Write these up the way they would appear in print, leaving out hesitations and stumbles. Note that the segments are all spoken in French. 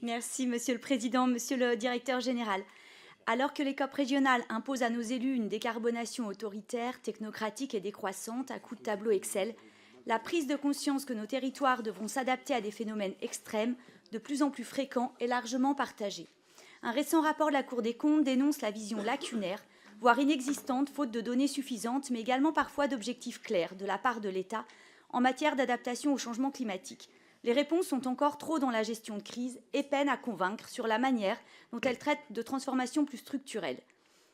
Merci, Monsieur le Président, Monsieur le Directeur général. Alors que les COP régionales imposent à nos élus une décarbonation autoritaire, technocratique et décroissante à coups de tableau Excel, la prise de conscience que nos territoires devront s'adapter à des phénomènes extrêmes, de plus en plus fréquents, est largement partagée. Un récent rapport de la Cour des comptes dénonce la vision lacunaire, voire inexistante, faute de données suffisantes, mais également parfois d'objectifs clairs de la part de l'État en matière d'adaptation au changement climatique. Les réponses sont encore trop dans la gestion de crise et peinent à convaincre sur la manière dont elles traitent de transformations plus structurelles.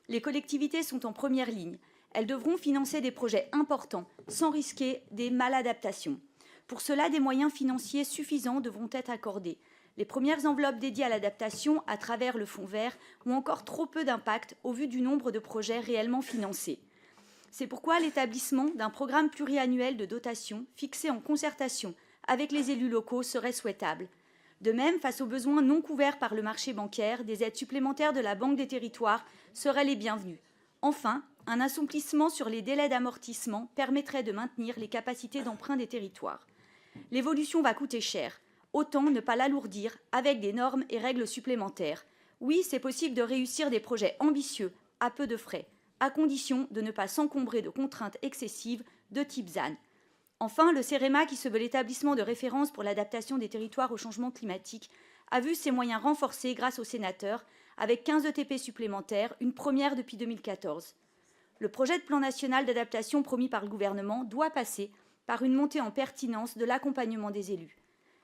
Les collectivités sont en première ligne. Elles devront financer des projets importants sans risquer des maladaptations. Pour cela, des moyens financiers suffisants devront être accordés. Les premières enveloppes dédiées à l'adaptation à travers le Fonds vert ont encore trop peu d'impact au vu du nombre de projets réellement financés. C'est pourquoi l'établissement d'un programme pluriannuel de dotation fixé en concertation avec les élus locaux serait souhaitable. De même, face aux besoins non couverts par le marché bancaire, des aides supplémentaires de la Banque des territoires seraient les bienvenues. Enfin, un assouplissement sur les délais d'amortissement permettrait de maintenir les capacités d'emprunt des territoires. L'évolution va coûter cher. Autant ne pas l'alourdir avec des normes et règles supplémentaires. Oui, c'est possible de réussir des projets ambitieux à peu de frais, à condition de ne pas s'encombrer de contraintes excessives de type ZAN. Enfin, le CEREMA, qui se veut l'établissement de référence pour l'adaptation des territoires au changement climatique, a vu ses moyens renforcés grâce aux sénateurs, avec 15 ETP supplémentaires, une première depuis 2014. Le projet de plan national d'adaptation promis par le gouvernement doit passer par une montée en pertinence de l'accompagnement des élus.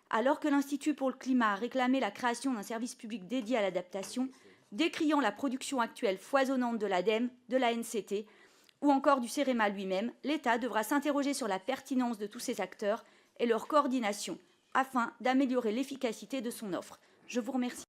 Alors que l'Institut pour le climat a réclamé la création d'un service public dédié à l'adaptation, décriant la production actuelle foisonnante de l'ADEME, de la NCT, ou encore du CEREMA lui-même, l'État devra s'interroger sur la pertinence de tous ces acteurs et leur coordination afin d'améliorer l'efficacité de son offre. Je vous remercie.